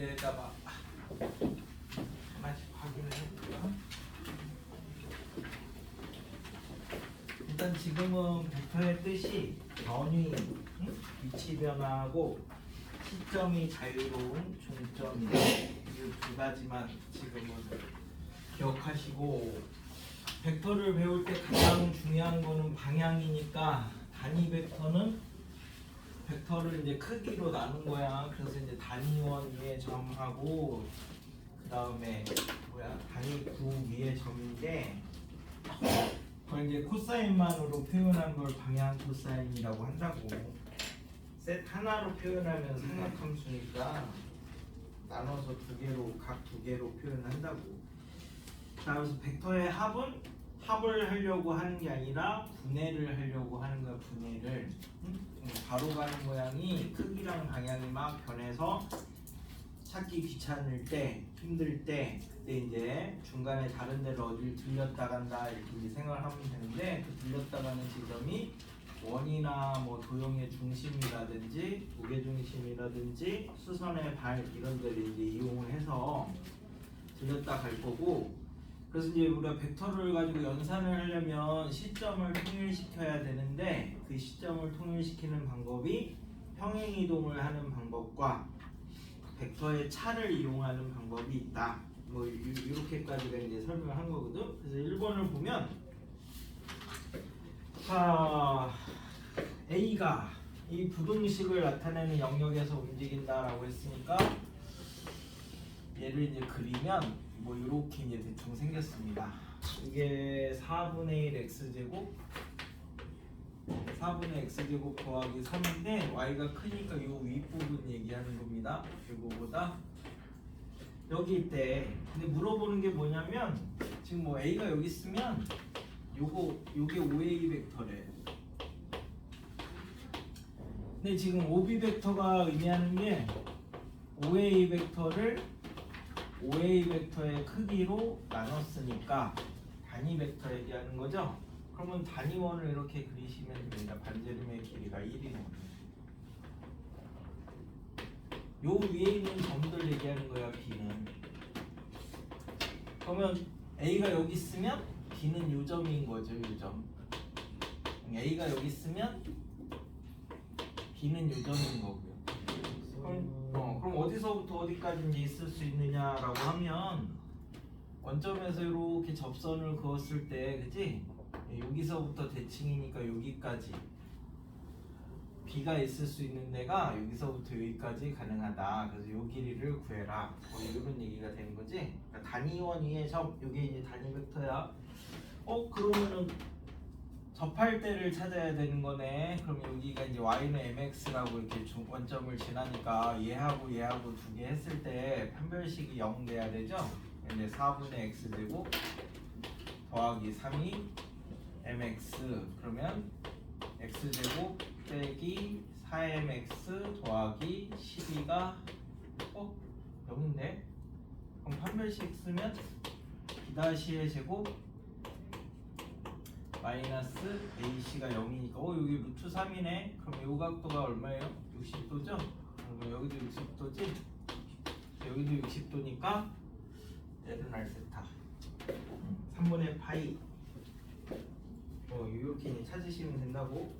여기에다가 하나씩 확인을 해볼까? 일단 지금은 벡터의 뜻이 변위, 위치 변화하고 시점이 자유로운 중점이다. 이 두 가지만 지금은 기억하시고, 벡터를 배울 때 가장 중요한 거는 방향이니까 단위 벡터는 벡터를 이제 크기로 나눈 거야. 그래서 이제 단위원 위에 점하고 그 다음에 단위 구 위에 점인데, 그걸 이제 코사인만으로 표현한 걸 방향 코사인이라고 한다고. 셋 하나로 표현하면 삼각함수니까 나눠서 각 두 개로 표현한다고. 자, 그래서 벡터의 합을 하려고 하는 게 아니라 분해를 하려고 하는 거야. 분해를. 바로 가는 모양이 크기랑 방향이 막 변해서 찾기 귀찮을 때, 힘들 때, 그때 이제 중간에 다른 데로 어딜 들렸다 간다 이렇게 이제 생각을 하면 되는데, 그 들렸다 가는 지점이 원이나 뭐 도형의 중심이라든지 무게 중심이라든지 수선의 발 이런 데를 이제 이용을 해서 들렸다 갈 거고, 그래서 이제 우리가 벡터를 가지고 연산을 하려면 시점을 통일시켜야 되는데, 그 시점을 통일시키는 방법이 평행이동을 하는 방법과 벡터의 차를 이용하는 방법이 있다. 뭐 이렇게까지가 이제 설명을 한 거거든. 그래서 1번을 보면, 자, A가 이 부등식을 나타내는 영역에서 움직인다라고 했으니까 얘를 이제 그리면 뭐 이렇게 이제 대충 생겼습니다. 이게 4분의 1 x제곱 4분의 x제곱 더하기 3인데 y가 크니까 이 윗부분 얘기하는 겁니다. 이거보다 여기 있대. 근데 물어보는 게 뭐냐면, 지금 뭐 a가 여기 있으면 요게 OA 벡터래. 근데 지금 OB 벡터가 의미하는 게 OA 벡터를 OA 벡터의 크기로 나눴으니까 단위 벡터 얘기하는 거죠. 그러면 단위원을 이렇게 그리시면 됩니다. 반지름의 길이가 1이고, 요 위에 있는 점들 얘기하는 거야. B는. 그러면 A가 여기 있으면 B는 요 점인 거죠. 요 점. A가 여기 있으면 B는 요 점인 거고요. 그럼 어디서부터 어디까지 이제 있을 수 있느냐라고 하면, 원점에서 이렇게 접선을 그었을 때, 그지? 여기서부터 대칭이니까 여기까지 B가 있을 수 있는 데가 여기서부터 여기까지 가능하다. 그래서 요 길이를 구해라. 뭐 이런 얘기가 되는 거지. 그러니까 단위원 위에 점, 이게 이제 단위 벡터야. 그러면은 접할 때를 찾아야 되는 거네. 그럼 여기가 이제 y는 mx라고 이렇게 원점을 지나니까 얘하고 두 개 했을 때 판별식이 0 돼야 되죠. 이제 4분의 x제곱 더하기 3이 mx, 그러면 x제곱 빼기 4mx 더하기 12가 0인데, 그럼 판별식 쓰면 b-의 제곱 마이너스 ac가 0이니까 여기 루트 3이네. 그럼 요 각도가 얼마예요? 60도죠? 그럼 여기도 60도지? 여기도 60도니까 얘는 알세타 3분의 파이 이렇게 찾으시면 된다고.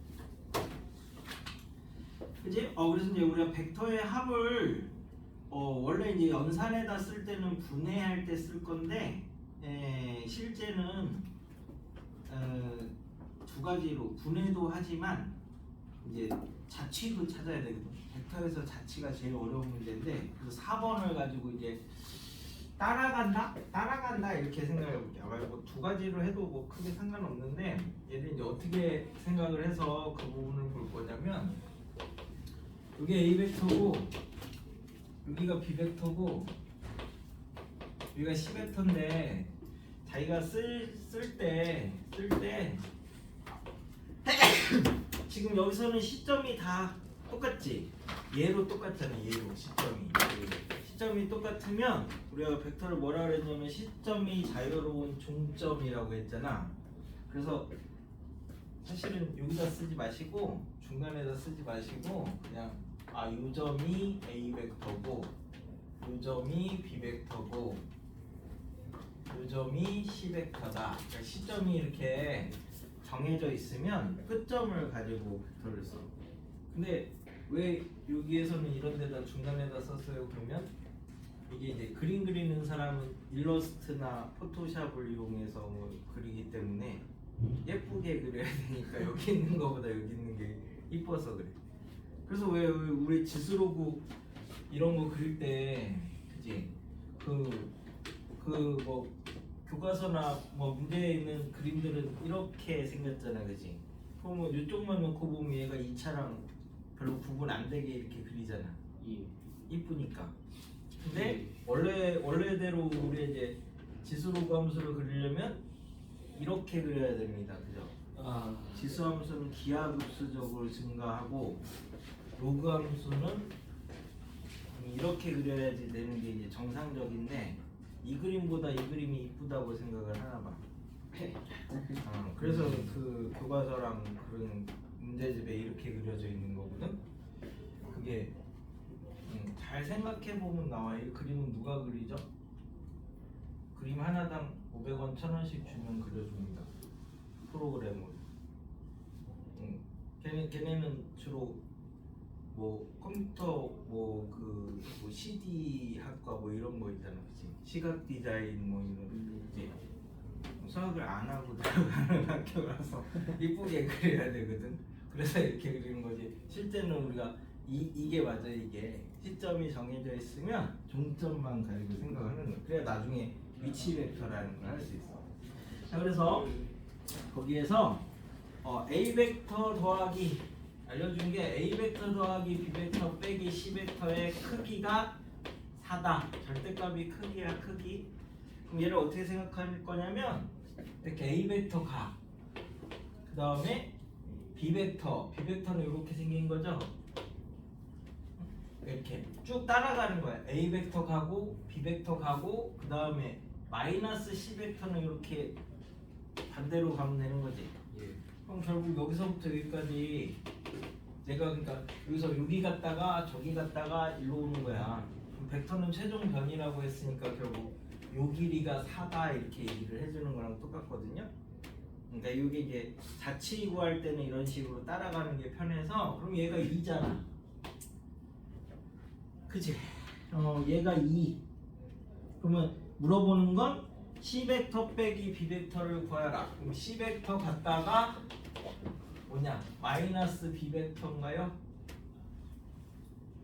그지? 그래서 이제 우리가 벡터의 합을 원래 이제 연산에다 쓸 때는 분해할 때 쓸 건데, 실제는 두 가지로 분해도 하지만 이제 자취도 찾아야 되거든요. 벡터에서 자취가 제일 어려운 문제인데, 그래서 4번을 가지고 이제 따라간다 이렇게 생각해 볼게요. 말고 두 가지로 해도 뭐 크게 상관없는데, 얘를 이제 어떻게 생각을 해서 그 부분을 볼 거냐면, 이게 A 벡터고 여기가 B 벡터고 여기가 C 벡터인데, 자기가 쓸 때 지금 여기서는 시점이 다 똑같지? 얘로 똑같잖아. 얘로 시점이 똑같으면 우리가 벡터를 뭐라 그랬냐면 시점이 자유로운 중점이라고 했잖아. 그래서 사실은 여기다 쓰지 마시고 중간에다 쓰지 마시고 그냥 요 점이 A 벡터고 요 점이 B벡터고 요 점이 C벡터다. 그러니까 시점이 이렇게 정해져 있으면 끝점을 가지고 벡터를 써. 근데 왜 여기에서는 이런 데다 중간에다 썼어요? 그러면 이게 이제 그림 그리는 사람은 일러스트나 포토샵을 이용해서 뭐 그리기 때문에 예쁘게 그려야 되니까 여기 있는 거보다 여기 있는 게 이뻐서 그래. 그래서 왜 우리 지수로그 이런 거 그릴 때 그지 그 뭐 교과서나 뭐 문제에 있는 그림들은 이렇게 생겼잖아, 그지? 그러면 이쪽만 놓고 보면 얘가 이 차랑 별로 구분 안 되게 이렇게 그리잖아. 이쁘니까. 근데 원래대로 우리 이제 지수로그 함수를 그리려면 이렇게 그려야 됩니다, 그죠? 지수 함수는 기하급수적으로 증가하고 로그 함수는 이렇게 그려야지 되는 게 이제 정상적인데 이 그림보다 이 그림이 이쁘다고 생각을 하나 봐. 그래서 그 교과서랑 그런 문제집에 이렇게 그려져 있는 거거든. 그게 잘 생각해 보면 나와. 이 그림은 누가 그리죠? 그림 하나당 500원, 1000원씩 주면 그려줍니다. 프로그램으로. 걔네는 주로 뭐 컴퓨터 뭐 CD 학과 뭐 이런 거 있잖아, 그치? 시각 디자인 뭐 이런 이제 수학을 안 하고 들어가는 학교라서 이쁘게 그려야 되거든. 그래서 이렇게 그리는 거지. 실제는 우리가 이게 맞아. 이게 시점이 정해져 있으면 종점만 가지고 생각하는 거야. 그래야 나중에 위치 벡터라는 걸 할 수 있어. 자, 그래서 거기에서 A 벡터 더하기 알려준 게 A 벡터 더하기 B 벡터 빼기 C 벡터의 크기가 4다. 절대값이 크기야, 크기. 그럼 얘를 어떻게 생각할 거냐면 이렇게 A 벡터 가. 그 다음에 B 벡터는 이렇게 생긴 거죠. 이렇게 쭉 따라가는 거야. A 벡터 가고 B 벡터 가고 그 다음에 마이너스 C 벡터는 이렇게 반대로 가면 되는 거지. 그럼 결국 여기서부터 여기까지 내가 그러니까 여기서 여기 갔다가 저기 갔다가 일로 오는 거야. 그럼 벡터는 최종 변이라고 했으니까 결국 요 길이가 4다 이렇게 얘기를 해주는 거랑 똑같거든요. 그러니까 이게 이제 자치 구할 때는 이런 식으로 따라가는 게 편해서 그럼 얘가 2잖아. 그치? 얘가 2. 그러면 물어보는 건 C 벡터 빼기 B 벡터를 구하라. 그럼 C 벡터 갔다가 뭐냐? 마이너스 B 벡터인가요?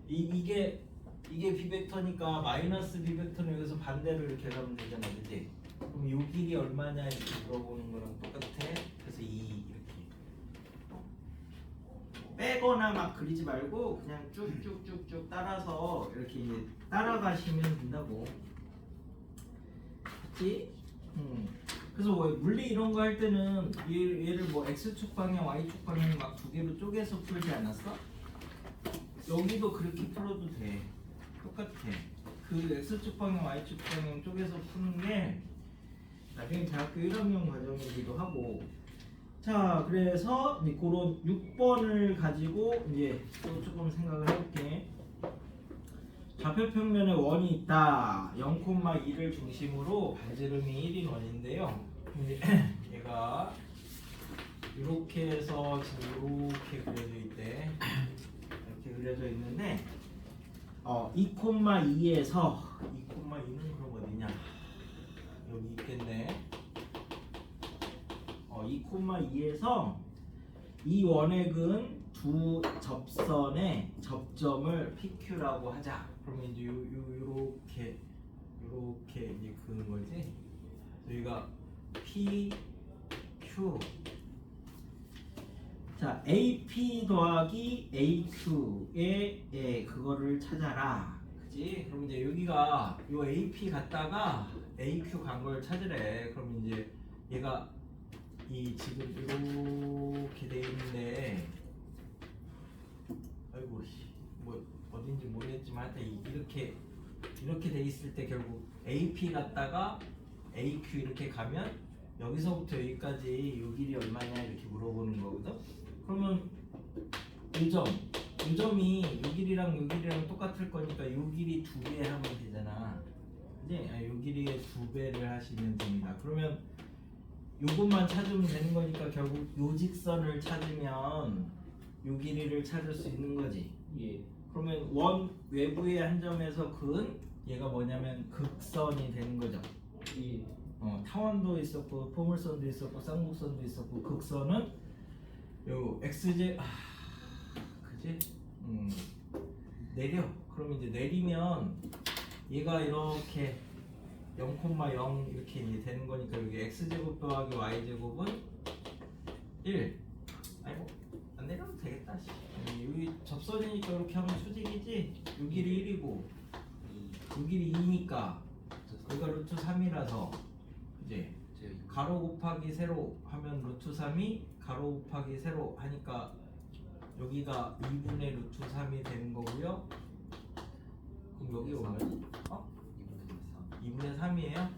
이게 B 벡터니까 마이너스 B 벡터는 여기서 반대로 이렇게 가면 되잖아, 그치? 그럼 요 길이 얼마냐 이렇게 물어보는 거랑 똑같아. 그래서 2 이렇게 빼거나 막 그리지 말고 그냥 쭉쭉쭉쭉 따라서 이렇게 이제 따라가시면 된다고. 그치? 그래서 뭐 물리 이런 거 할 때는 얘를 뭐 X축 방향, Y축 방향 막 두 개로 쪼개서 풀지 않았어? 여기도 그렇게 풀어도 돼. 똑같아. 그 X축 방향, Y축 방향 쪼개서 푸는 게 나중에 대학교 1학년 과정이기도 하고. 자, 그래서 이제 그런 6번을 가지고 이제 또 조금 생각을 해볼게. 좌표평면에 원이 있다. 0,2를 중심으로 반지름이 1인 원인데요. 얘가 이렇게 해서 지금 이렇게 그려져 있대. 이렇게 그려져 있는데 2,2에서 2,2는 그럼 어디냐? 여기 있겠네. 2,2에서 이 원액은 두 접선의 접점을 PQ라고 하자. 그러면 이제 요렇게 이제 그는 거지. 여기가 PQ. 자, AP 더하기 AQ의 그거를 찾아라. 그지? 그럼 이제 여기가 요 AP 갔다가 AQ 간 걸 찾으래. 그럼 이제 얘가 이 지금 이렇게 돼 있는데, 아이고 뭐 어딘지 모르겠지만 하여튼 이렇게 돼 있을 때 결국 AP 갔다가 AQ 이렇게 가면 여기서부터 여기까지 요 길이 얼마냐 이렇게 물어보는 거거든. 그러면 1점 이 점이 요 길이랑 요 길이랑 똑같을 거니까 요 길이 2배 하면 되잖아. 그지? 요 길이의 2배를 하시면 됩니다. 그러면 요것만 찾으면 되는 거니까 결국 요 직선을 찾으면 요 길이를 찾을 수 있는 거지. 예. 그러면 원 외부의 한 점에서 그은 얘가 뭐냐면 극선이 되는 거죠. 예. 타원도 있었고 포물선도 있었고 쌍곡선도 있었고 극선은 요 x제 그지? 내려. 그럼 이제 내리면 얘가 이렇게 0,0 이렇게 이제 되는 거니까 여기 x제곱 더하기 y제곱은 1. 아이고 안 내려도 되겠다. 여기 접선이니까 이렇게 하면 수직이지. 요 길이 1이고 요 길이 2니까 여기가 루트 3이라서 이제 가로 곱하기 세로 하면 루트 3이 가로 곱하기 세로 하니까 여기가 2분의 루트 3이 되는 거고요. 그럼 여기 오면 2분의 3이에요?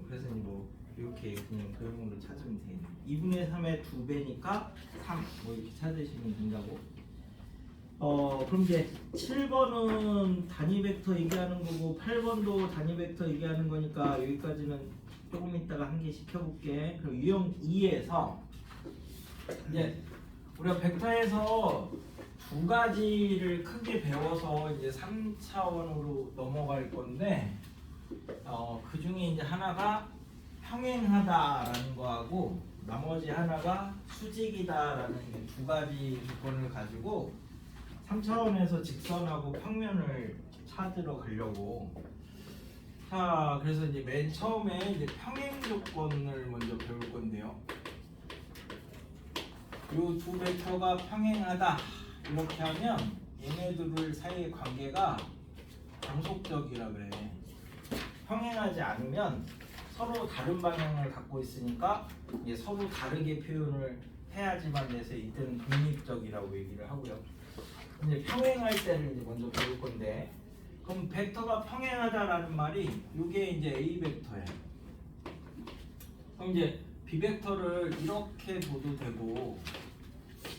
그래서 뭐 이렇게 그냥 그림으로 찾으면 되겠네. 2분의 3의 2배니까 3 뭐 이렇게 찾으시면 된다고. 그럼 이제 7번은 단위 벡터 얘기하는 거고 8번도 단위 벡터 얘기하는 거니까 여기까지는 조금 이따가 한 개 시켜볼게. 그럼 유형 2에서 이제 우리가 벡터에서 두 가지를 크게 배워서 이제 3차원으로 넘어갈 건데 그 중에 이제 하나가 평행하다라는 거하고 나머지 하나가 수직이다라는 두 가지 조건을 가지고 3차원에서 직선하고 평면을 찾으러 가려고. 자, 그래서 이제 맨 처음에 이제 평행 조건을 먼저 배울 건데요. 요 두 벡터가 평행하다 이렇게 하면 얘네들 사이의 관계가 정속적이라 그래. 평행하지 않으면 서로 다른 방향을 갖고 있으니까 이제 서로 다르게 표현을 해야지만 돼서 이때는 독립적이라고 얘기를 하고요. 이제 평행할 때를 이제 먼저 배울 건데, 그럼 벡터가 평행하다라는 말이 이게 이제 A 벡터예요. 그럼 이제 B 벡터를 이렇게 둬도 되고,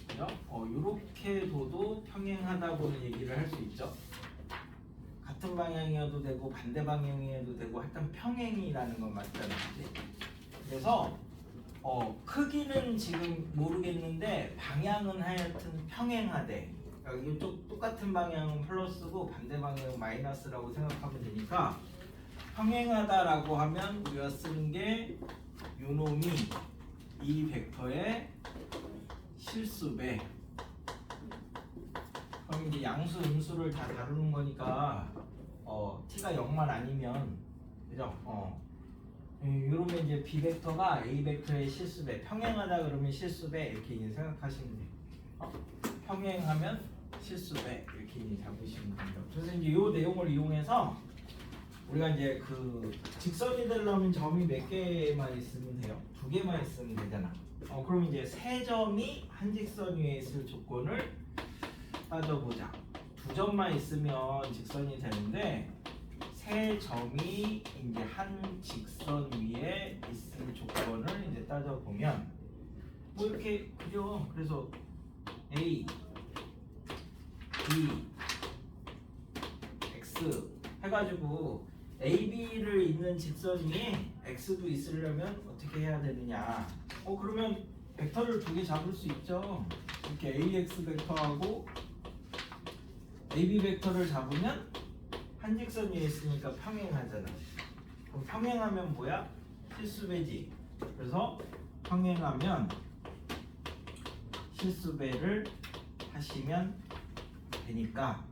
그죠? 이렇게 둬도 평행하다고는 얘기를 할 수 있죠. 같은 방향이어도 되고 반대 방향이어도 되고 하여튼 평행이라는 건 맞잖아요. 그래서 크기는 지금 모르겠는데 방향은 하여튼 평행하대. 그러니까 이쪽 똑같은 방향은 플러스고 반대 방향은 마이너스라고 생각하면 되니까 평행하다라고 하면 우리가 쓰는 게 요놈이 이 벡터의 실수배. 그럼 이제 양수 음수를 다 다루는 거니까 t가 0만 아니면 그죠? 이러면 이제 b 벡터가 a 벡터의 실수배. 평행하다 그러면 실수배 이렇게 이제 생각하시면 돼요. 평행하면 실수배 이렇게 이제 잡으시면 됩니다. 그래서 이제 이 내용을 이용해서 우리가 이제 그 직선이 되려면 점이 몇 개만 있으면 돼요? 2개만 있으면 되잖아. 그럼 이제 세 점이 한 직선 위에 있을 조건을 따져보자. 2점만 있으면 직선이 되는데 세 점이 이제 한 직선 위에 있을 조건을 이제 따져보면 뭐 이렇게 그죠? 그래서 A, B, X 해가지고 A, B를 있는 직선 위에 X도 있으려면 어떻게 해야 되느냐? 그러면 벡터를 2개 잡을 수 있죠. 이렇게 AX 벡터하고 AB 벡터를 잡으면 한 직선 위에 있으니까 평행하잖아. 그럼 평행하면 뭐야? 실수배지. 그래서 평행하면 실수배를 하시면 되니까.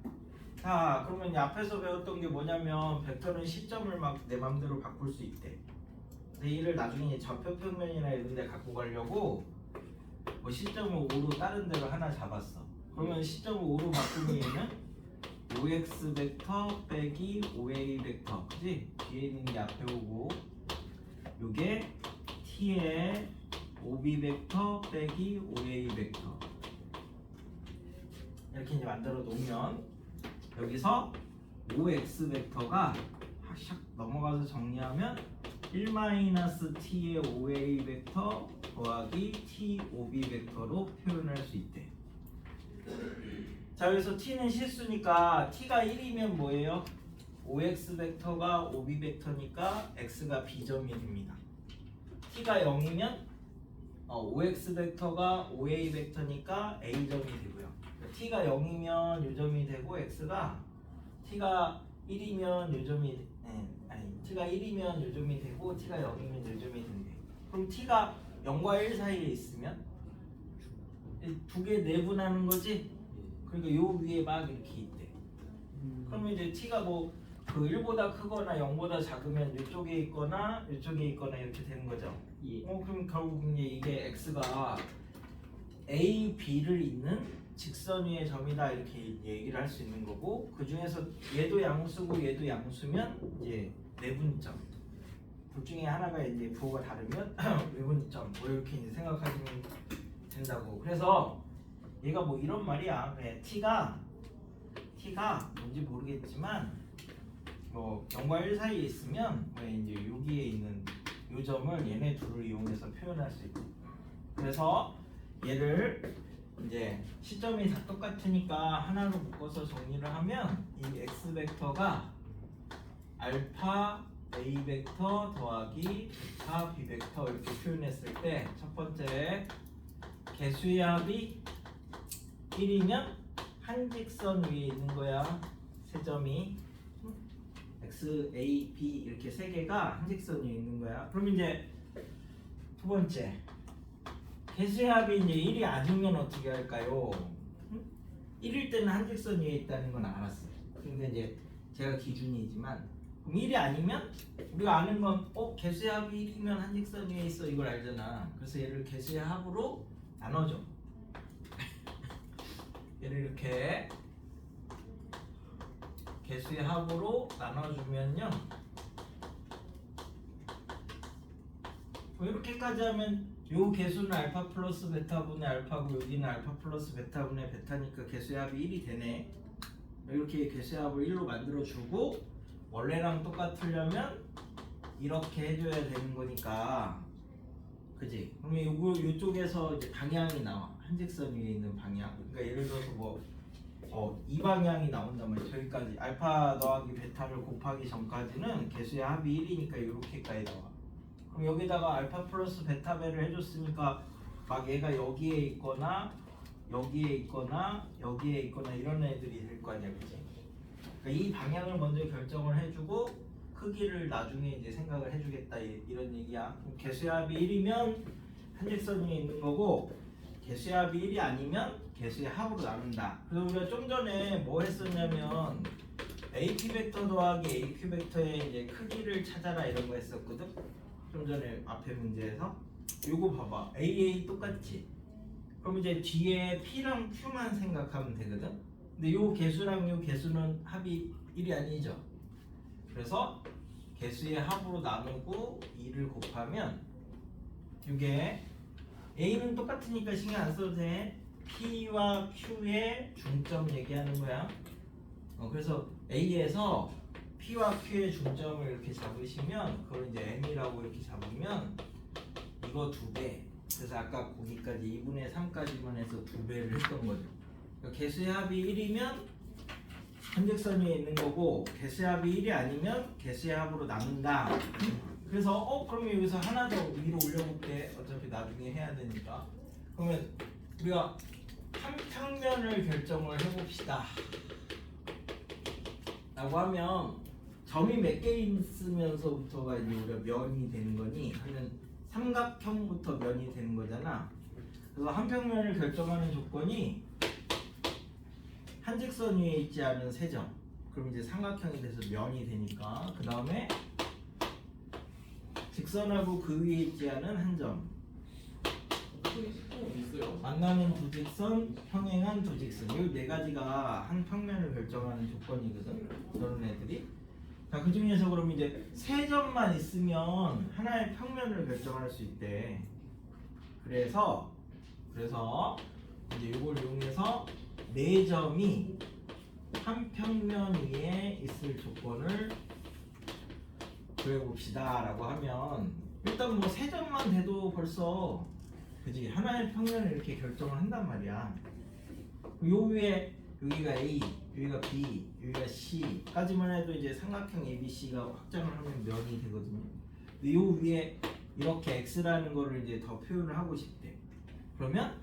자, 그러면 앞에서 배웠던 게 뭐냐면 벡터는 시점을 막 내 맘대로 바꿀 수 있대. 근데 이를 나중에 좌표 평면이나 이런 데 갖고 가려고 뭐 시점을 5로 다른 데로 하나 잡았어. 그러면 시점을 5로 바꾸면 얘는 5x 벡터 빼기 5a 벡터, 그지? 뒤에 있는 게 앞에 오고 요게 t의 5b 벡터 빼기 5a 벡터 이렇게 이제 만들어 놓으면 여기서 5x 벡터가 샥 넘어가서 정리하면 1-t의 5a 벡터 더하기 t 5b 벡터로 표현할 수 있대. 자, 여기서 t는 실수니까 t가 1이면 뭐예요? 5x 벡터가 5b 벡터니까 x가 b점이 됩니다. t가 0이면 5x 벡터가 5a 벡터니까 a점이 되고요. t가 0이면 요점이 되고 x가 t가 1이면 요점이 t가 1이면 요점이 되고 t가 0이면 요점이 된대. 그럼 t가 0과 1 사이에 있으면 두 개 내분하는 거지? 그러니까 요 위에 막 이렇게 있대. 그러면 이제 t가 뭐 그 1보다 크거나 0보다 작으면 이쪽에 있거나 이쪽에 있거나 이렇게 되는 거죠. 예. 그럼 결국 이제 이게 x가 a, b를 잇는 직선 위의 점이다 이렇게 얘기를 할 수 있는 거고, 그 중에서 얘도 양수고 얘도 양수면 이제 내분점. 둘 중에 하나가 이제 부호가 다르면 외분점 뭐 이렇게 이제 생각하시면 된다고. 그래서 얘가 뭐 이런 말이야. 그래, t가 뭔지 모르겠지만 뭐 0과 1 사이에 있으면 뭐 이제 여기에 있는 요 점을 얘네 둘을 이용해서 표현할 수 있고, 그래서 얘를 이제 시점이 다 똑같으니까 하나로 묶어서 정리를 하면 이 x 벡터가 알파 a 벡터 더하기 베타 b 벡터 이렇게 표현했을 때, 첫 번째 개수의 합이 1이면 한 직선 위에 있는 거야. 세 점이 x, a, b 이렇게 세 개가 한 직선 위에 있는 거야. 그럼 이제 두 번째 개수의 합이 이제 1이 아니면 어떻게 할까요? 1일 때는 한 직선 위에 있다는 건 알았어요. 근데 이제 제가 기준이지만, 그럼 1이 아니면 우리가 아는 건 개수의 합이 1이면 한 직선 위에 있어 이걸 알잖아. 그래서 얘를 개수의 합으로 나눠줘. 얘를 이렇게 개수의 합으로 나눠주면요, 이렇게까지 하면 요 개수는 알파 플러스 베타분의 알파고 여기는 알파 플러스 베타분의 베타니까 개수의 합이 1이 되네. 이렇게 개수의 합을 1로 만들어주고, 원래랑 똑같으려면 이렇게 해줘야 되는 거니까, 그지? 그러면 요쪽에서 이제 방향이 나와. 한직선 위에 있는 방향. 그러니까 예를 들어서 뭐 이 방향이 나온단 말이야. 저기까지 알파 더하기 베타를 곱하기 전까지는 개수의 합이 1이니까 이렇게까지 나와. 그럼 여기다가 알파 플러스 베타배를 해줬으니까 막 얘가 여기에 있거나 여기에 있거나 여기에 있거나 이런 애들이 될 거 아니야, 그치? 그러니까 이 방향을 먼저 결정을 해주고 크기를 나중에 이제 생각을 해주겠다 이런 얘기야. 그럼 개수의 합이 1이면 한직선 위에 있는 거고, 개수의 합이 1이 아니면 개수의 합으로 나눈다. 그래서 우리가 좀 전에 뭐 했었냐면 AP 벡터 더하기 AQ 벡터의 이제 크기를 찾아라 이런 거 했었거든. 좀 전에 앞에 문제에서 요거 봐봐. AA 똑같지? 그럼 이제 뒤에 P랑 Q만 생각하면 되거든. 근데 요 개수랑 요 개수는 합이 1이 아니죠. 그래서 개수의 합으로 나누고 2를 곱하면 이게 A는 똑같으니까 신경 안 써도 돼. P와 Q의 중점 얘기하는 거야. 그래서 A에서 P와 Q의 중점을 이렇게 잡으시면 그걸 이제 M이라고 이렇게 잡으면 이거 2배. 그래서 아까 거기까지 2분의 3까지만 해서 2배를 했던 거죠. 그러니까 개수의 합이 1이면 한직선 위에 있는 거고, 개수의 합이 1이 아니면 개수의 합으로 나눈다. 그래서 그러면 여기서 하나 더 위로 올려볼게. 어차피 나중에 해야 되니까. 그러면 우리가 한 평면을 결정을 해봅시다 라고 하면 점이 몇 개 있으면서부터가 이제 우리가 면이 되는 거니 하면 삼각형부터 면이 되는 거잖아. 그래서 한 평면을 결정하는 조건이 한직선 위에 있지 않은 세 점. 그럼 이제 삼각형이 돼서 면이 되니까, 그 다음에 직선하고 그 위에 있지 않은 한 점. 만나는 두 직선, 평행한 두 직선. 이 네 가지가 한 평면을 결정하는 조건이거든. 그런 애들이. 자, 그 중에서 그럼 이제 세 점만 있으면 하나의 평면을 결정할 수 있대. 그래서 이제 이걸 이용해서 네 점이 한 평면 위에 있을 조건을 구해봅시다 라고 하면, 일단 뭐 세 점만 돼도 벌써 그지 하나의 평면을 이렇게 결정을 한단 말이야. 요 위에 여기가 A, 여기가 B, 여기가 C까지만 해도 이제 삼각형 ABC가 확장을 하면 면이 되거든요. 근데 요 위에 이렇게 X라는 거를 이제 더 표현을 하고 싶대. 그러면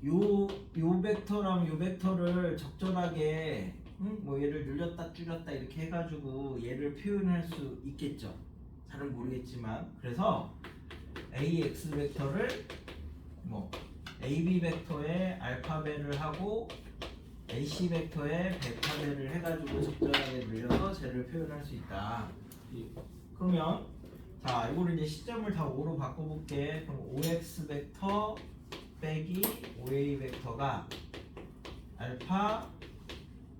요 벡터랑 요 벡터를 적절하게 뭐 얘를 늘렸다 줄였다 이렇게 해가지고 얘를 표현할 수 있겠죠. 잘은 모르겠지만 그래서 AX 벡터를 뭐 AB 벡터에 알파배를 하고 AC 벡터에 베타배를 해가지고 적절하게 늘려서 쟤를 표현할 수 있다. 그러면 자 이거를 이제 시점을 다 5로 바꿔볼게. 그럼 OX 벡터 빼기 OA 벡터가 알파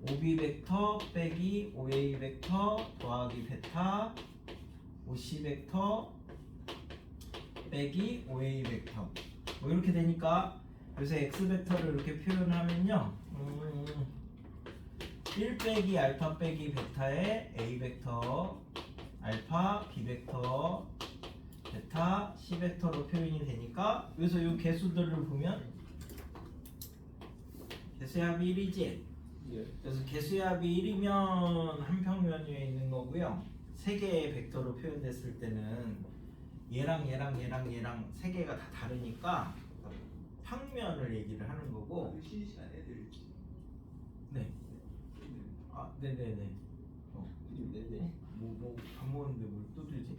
OB 벡터 빼기 OA 벡터 더하기 베타 OC 벡터 빼기 OA 벡터 뭐 이렇게 되니까 그래서 X 벡터를 이렇게 표현하면요 1 빼기 알파 빼기 베타의 A 벡터 알파 B 벡터 베타 C 벡터로 표현이 되니까 그래서 이 개수들을 보면 개수의 합이 1이지. 그래서 개수의 합이 1이면 한 평면 위에 있는 거고요. 세 개의 벡터로 표현됐을 때는 얘랑 얘랑 얘랑 얘랑 세 개가 다 다르니까 평면을 얘기를 하는 거고. 쉬는 시간 애들. 네. 아, 네네네. 네네. 밥 먹었는데 뭘 또 들지?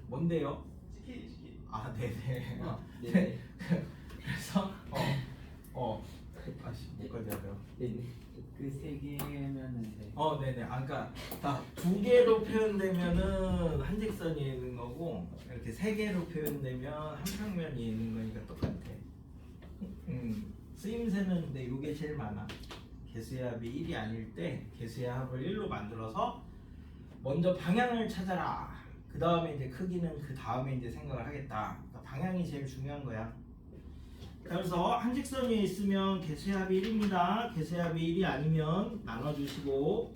뭔데요? 치킨. 아, 네네. 네네. 그래서 아씨 뭐까지 하죠? 네네. 그 세 개면은 돼. 네네. 그러니까 두 개로 표현되면은 한 직선이 있는 거고 이렇게 세 개로 표현되면 한 평면이 있는 거니까 똑같아. 쓰임새는 근데 이게 제일 많아. 개수의 합이 1이 아닐 때 개수의 합을 1로 만들어서 먼저 방향을 찾아라. 그 다음에 이제 크기는 그 다음에 이제 생각을 하겠다. 그러니까 방향이 제일 중요한 거야. 그래서 한 직선이 있으면 개수의 합이 1입니다. 개수의 합이 1이 아니면 나눠주시고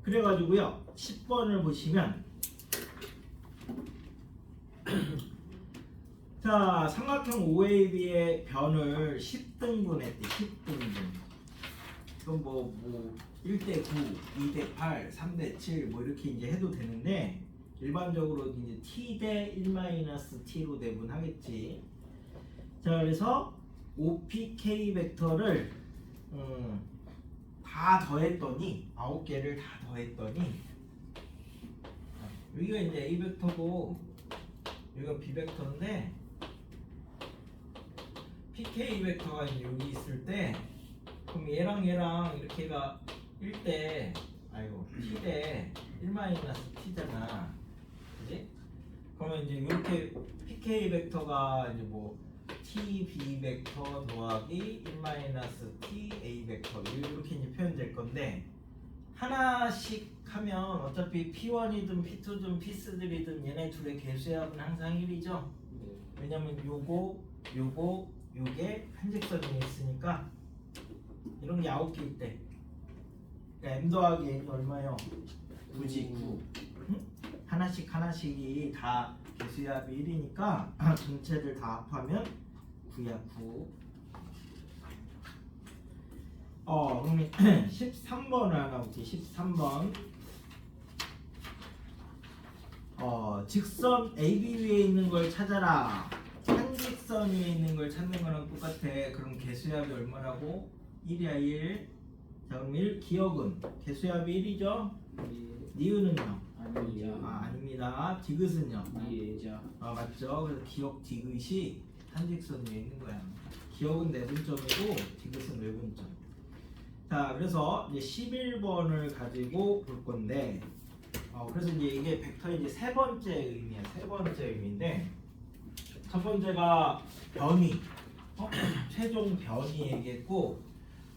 그래가지고요 10번을 보시면 자 삼각형 OAB의 변을 10등분 했대. 10등분. 그럼 뭐 1대 9, 2대 8, 3대 7 뭐 이렇게 이제 해도 되는데 일반적으로 이제 t 대 1-t로 내분하겠지. 자 그래서 OPK 벡터를 다 더했더니 9개를 다 더했더니 여기가 이제 A 벡터고 여기가 B 벡터인데 PK 벡터가 이제 여기 있을 때 그럼 얘랑 이렇게가 1대 T대 1-T잖아. 그지? 그러면 이제 이렇게 PK 벡터가 이제 뭐 TB 벡터 더하기 1-T A 벡터 이렇게 이제 표현될 건데 하나씩 하면 어차피 P1이든 P2든 P3든 얘네 둘의 개수의 합은 항상 1이죠. 왜냐면 요게 한 직선이 있으니까 이런 게 9개일 때 그러니까 M 더하기 N이 얼마요? 9지 9. 하나씩이 다 개수의 합이 1이니까 전체를 다 합하면 9야 9. 그럼 13번을 하나 볼게. 13번. 직선 AB 위에 있는 걸 찾아라. 한 직선 위에 있는 걸 찾는 거랑 똑같아. 그럼 개수의 합이 얼마라고? 1이야 1. 자 그럼 1 기억은 개수의 합이 1이죠? 니은은요? 아니죠. 아닙니다. 디귿은요? 아니죠. 맞죠. 그래서 기억 디귿이 한 직선 위에 있는 거야. 기억은 내분점이고 디귿은 외분점. 자 그래서 이제 11번을 가지고 볼 건데 그래서 이제 이게 벡터의 이제 세 번째 의미야. 세 번째 의미인데 첫 번째가 변이 최종 변이 얘기했고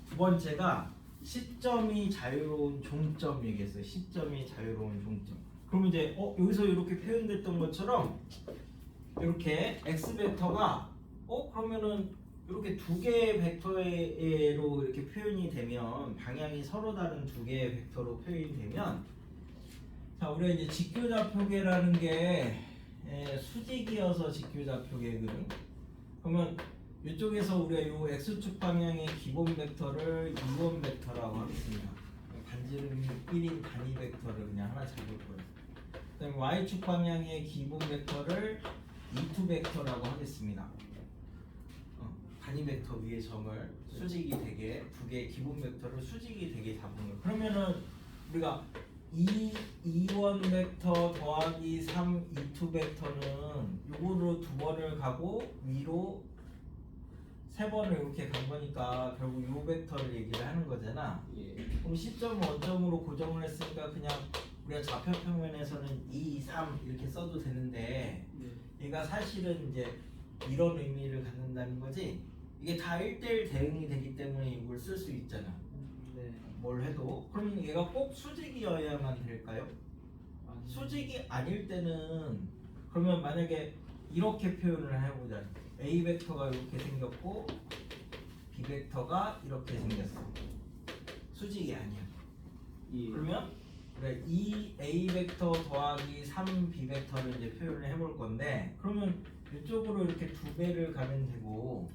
두 번째가 시점이 자유로운 종점 얘기했어요. 시점이 자유로운 종점. 그럼 이제 여기서 이렇게 표현됐던 것처럼 이렇게 x 벡터가 그러면은 이렇게 두 개의 벡터로 이렇게 표현이 되면 방향이 서로 다른 두 개의 벡터로 표현이 되면 자 우리가 이제 직교좌표계라는 게 수직이어서 직교좌표계거든. 그러면 이쪽에서 우리가 요 x축 방향의 기본 벡터를 이원 벡터라고 하겠습니다. 반지름이 1인 단위 벡터를 그냥 하나 잡을 거예요. 그다음에 y축 방향의 기본 벡터를 이투 벡터라고 하겠습니다. 단위 벡터 위에 점을 수직이 되게 두 개의 기본 벡터를 수직이 되게 잡은 거예요. 그러면은 우리가 2원 벡터 더하기 3 2투 벡터는 요거로 두 번을 가고 위로 세 번을 이렇게 간 거니까 결국 요 벡터를 얘기를 하는 거잖아. 예. 그럼 시점을 원점으로 고정을 했으니까 그냥 우리가 좌표 평면에서는 2, 3 이렇게 써도 되는데 얘가 사실은 이제 이런 의미를 갖는다는 거지. 이게 다 1대1 대응이 되기 때문에 이걸 쓸 수 있잖아. 네. 뭘 해도. 그러면 얘가 꼭 수직이어야만 될까요? 수직이 아닐 때는 그러면 만약에 이렇게 표현을 해보자. A 벡터가 이렇게 생겼고 B 벡터가 이렇게 생겼어. 수직이 아니야. 예. 그러면 그래, 이 A 벡터 더하기 3B 벡터를 이제 표현을 해볼 건데 그러면 이쪽으로 이렇게 두 배를 가면 되고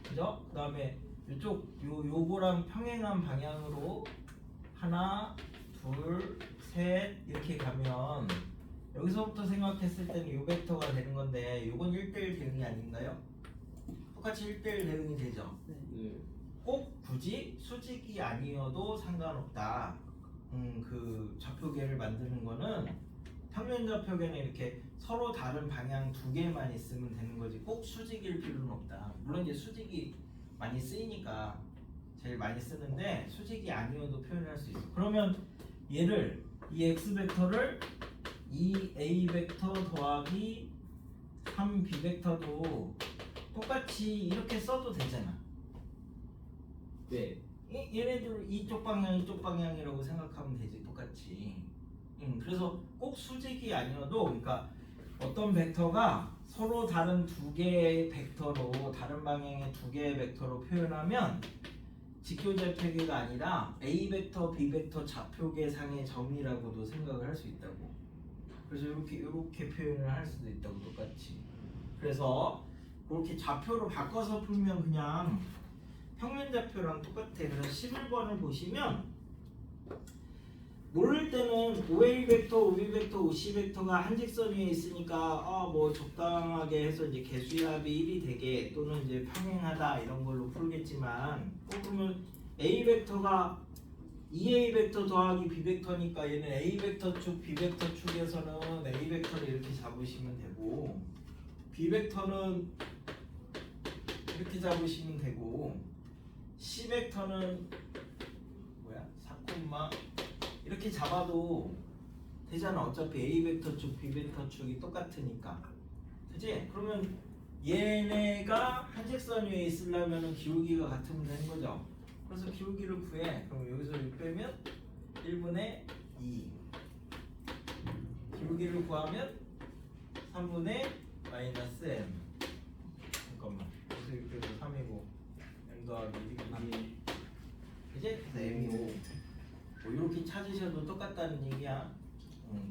그죠? 그 다음에 이쪽 요거랑 평행한 방향으로 하나, 둘, 셋 이렇게 가면 여기서부터 생각했을 때는 요 벡터가 되는 건데 요건 1대1 대응이 아닌가요? 똑같이 1대1 대응이 되죠? 네. 꼭 굳이 수직이 아니어도 상관없다. 그 좌표계를 만드는 거는 평면 좌표계는 이렇게 서로 다른 방향 두 개만 있으면 되는 거지 꼭 수직일 필요는 없다. 물론 이제 수직이 많이 쓰이니까 제일 많이 쓰는데 수직이 아니어도 표현할 수 있어. 그러면 얘를 이 x 벡터를 이 a 벡터 더하기 3b 벡터도 똑같이 이렇게 써도 되잖아. 네. 얘네들 이쪽 방향이라고 생각하면 되지 똑같이. 그래서 꼭 수직이 아니어도 그러니까 어떤 벡터가 서로 다른 두 개의 벡터로 다른 방향의 두 개의 벡터로 표현하면 직교좌표계가 아니라 A 벡터, B 벡터 좌표계 상의 점이라고도 생각을 할 수 있다고. 그래서 이렇게 표현을 할 수도 있다고 똑같이. 그래서 그렇게 좌표로 바꿔서 풀면 그냥 평면 좌표랑 똑같아. 그래서 11번을 보시면 모를 때는 OA 벡터, OB 벡터, OC 벡터가 한 직선 위에 있으니까 뭐 적당하게 해서 이제 개수합이 1이 되게 또는 이제 평행하다 이런 걸로 풀겠지만 그러면 A 벡터가 2A 벡터 더하기 B 벡터니까 얘는 A 벡터 축, B 벡터 축에서는 A 벡터를 이렇게 잡으시면 되고 B 벡터는 이렇게 잡으시면 되고 C 벡터는 뭐야? 4, 이렇게 잡아도 되잖아. 어차피 A 벡터 축, B 벡터 축이 똑같으니까. 그치? 그러면 얘네가 한 직선 위에 있으려면 기울기가 같으면 되는 거죠. 그래서 기울기를 구해. 그럼 여기서 6 빼면 1분의 2. 기울기를 구하면 3분의 마이너스 m. 잠깐만. 여기서 6 빼서 3이고 m 더하기 1이구나. 이제 그래서 m이 5. 뭐 이렇게 찾으셔도 똑같다는 얘기야.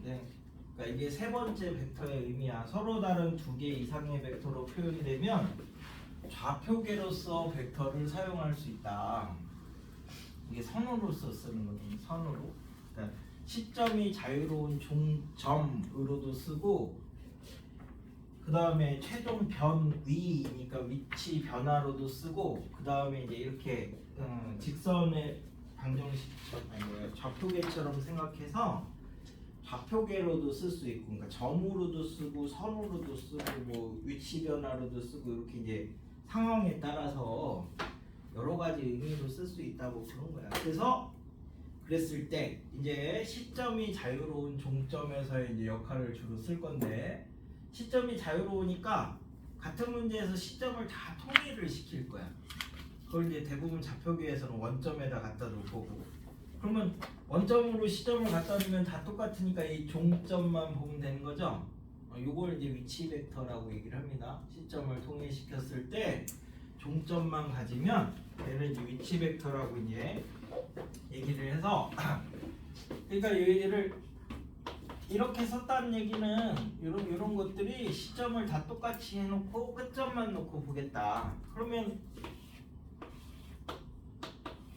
네. 그러니까 이게 세 번째 벡터의 의미야. 서로 다른 두 개 이상의 벡터로 표현이 되면 좌표계로서 벡터를 사용할 수 있다. 이게 선으로서 쓰는 거거든요. 선으로. 그러니까 시점이 자유로운 종점으로도 쓰고 그 다음에 최종 변위니까 위치 변화로도 쓰고 그 다음에 이제 이렇게 직선의 좌표계처럼 생각해서 좌표계로도 쓸 수 있고, 그러니까 점으로도 쓰고 선으로도 쓰고 뭐 위치 변화로도 쓰고 이렇게 이제 상황에 따라서 여러 가지 의미로 쓸 수 있다고 그런 거야. 그래서 그랬을 때 이제 시점이 자유로운 종점에서의 이제 역할을 주로 쓸 건데 시점이 자유로우니까 같은 문제에서 시점을 다 통일을 시킬 거야. 그걸 이제 대부분 좌표계에서는 원점에다 갖다 놓을 거고 그러면 원점으로 시점을 갖다 놓으면 다 똑같으니까 이 종점만 보면 되는 거죠. 요걸 이제 위치 벡터라고 얘기를 합니다. 시점을 통일시켰을 때 종점만 가지면 얘는 이제 위치 벡터라고 이제 얘기를 해서 그러니까 얘를 이렇게 썼다는 얘기는 이런 것들이 시점을 다 똑같이 해놓고 끝점만 놓고 보겠다. 그러면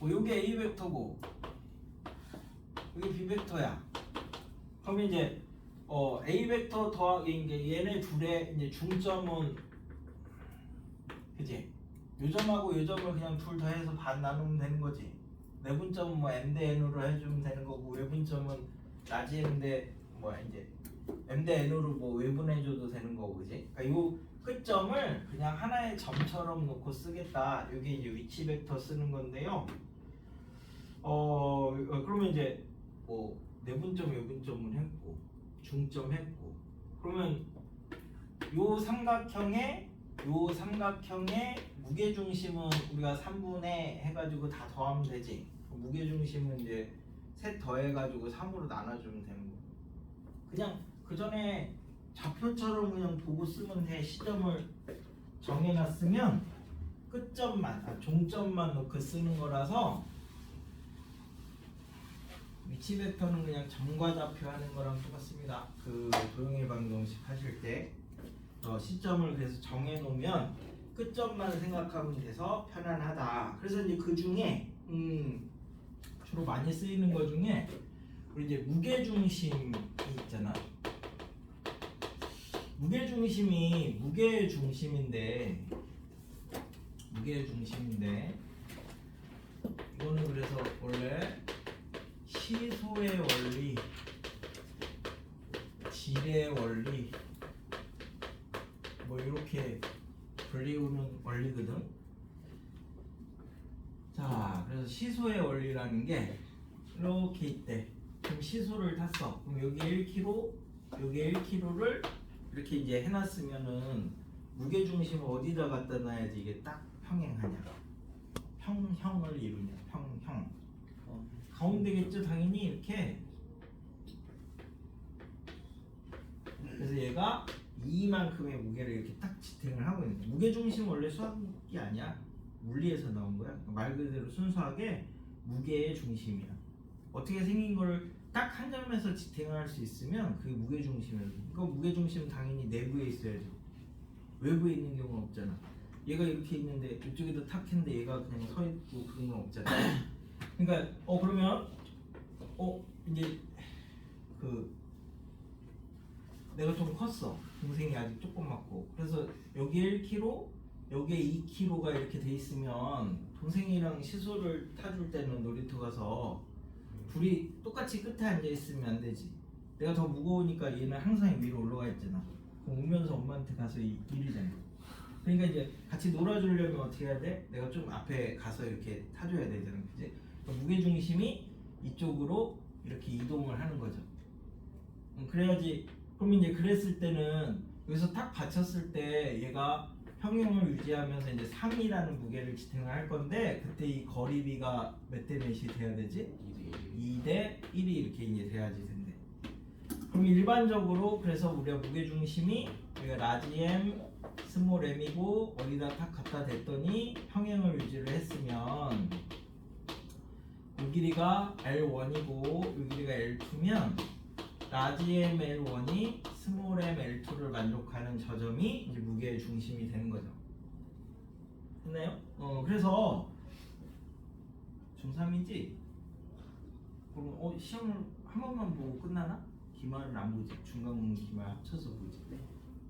뭐 여기 A 벡터고 여기 B 벡터야. 그러면 이제 A 벡터 더하기 이제 얘네 둘의 이제 중점은 그지? 요 점하고 요 점을 그냥 둘 더해서 반 나누면 되는 거지. 내분점은 뭐 m 대 n으로 해주면 되는 거고 외분점은 라지 m 대 뭐야 이제 m 대 n으로 뭐 외분해줘도 되는 거고 그지? 그러니까 요 끝점을 그냥 하나의 점처럼 놓고 쓰겠다. 이게 이제 위치 벡터 쓰는 건데요. 그러면 이제 뭐 내분점 외분점은 했고 중점 했고 그러면 요 삼각형의 무게중심은 우리가 3분의 해가지고 다 더하면 되지. 무게중심은 이제 셋 더해가지고 3으로 나눠주면 되는 거. 그냥 그 전에 좌표처럼 그냥 보고 쓰면 돼. 시점을 정해놨으면 끝점만, 종점만 놓고 쓰는 거라서 위치 벡터는 그냥 점과 좌표 하는 거랑 똑같습니다. 그 도형의 방정식 하실 때 시점을 그래서 정해놓으면 끝점만 생각하면 돼서 편안하다. 그래서 이제 그 중에 주로 많이 쓰이는 것 중에 우리 이제 무게중심이 있잖아. 무게중심인데 이거는 그래서 원래 시소의 원리, 질의 원리 뭐 이렇게 불리우는 원리거든. 자, 그래서 시소의 원리라는 게 이렇게 있대. 그럼 시소를 탔어. 그럼 여기 1kg, 여기 1kg를 이렇게 이제 해놨으면은 무게중심을 어디다 갖다 놔야지 이게 딱 평행하냐? 평형을 이루냐? 평형. 가운데겠죠, 당연히 이렇게. 그래서 얘가 이만큼의 무게를 이렇게 딱 지탱을 하고 있는 거야. 무게중심은 원래 수학이 아니야. 물리에서 나온 거야. 말 그대로 순수하게 무게의 중심이야. 어떻게 생긴 거를 딱 한 점에서 지탱을 할 수 있으면 그게 무게중심이야. 이거 무게중심은 당연히 내부에 있어야죠. 외부에 있는 경우는 없잖아. 얘가 이렇게 있는데 이쪽에도 탁 했는데 얘가 그냥 서 있고 그런 건 없잖아. 그러니까 그러면 이제 내가 좀 컸어. 동생이 아직 조그맣고. 그래서 여기에 1kg, 여기에 2kg가 이렇게 돼 있으면 동생이랑 시소를 타줄 때는 놀이터 가서 둘이 똑같이 끝에 앉아 있으면 안 되지. 내가 더 무거우니까 얘는 항상 위로 올라가 있잖아. 그럼 오면서 엄마한테 가서 이리잖아. 그러니까 이제 같이 놀아주려면 어떻게 해야 돼? 내가 좀 앞에 가서 이렇게 타줘야 되잖아. 그지? 무게중심이 이쪽으로 이렇게 이동을 하는 거죠. 그래야지. 그럼 이제 그랬을 때는 여기서 딱 받쳤을 때 얘가 평형을 유지하면서 이제 3이라는 무게를 지탱을 할 건데 그때 이 거리비가 몇 대 몇이 돼야 되지? 2대 1이 이렇게 이제 돼야지 된대. 그럼 일반적으로 그래서 우리가 무게중심이 우리가 라지 m, 스몰 m이고 어디다 딱 갖다 댔더니 평행을 유지를 했으면 이 길이가 L1이고 이 길이가 L2면 라지 m L1이 스몰 m L2를 만족하는 저점이 이제 무게의 중심이 되는 거죠. 됐나요? 그래서 중3이지? 그럼 시험을 한 번만 보고 끝나나? 기말을 안 보지? 중간고사 기말 합쳐서 보지?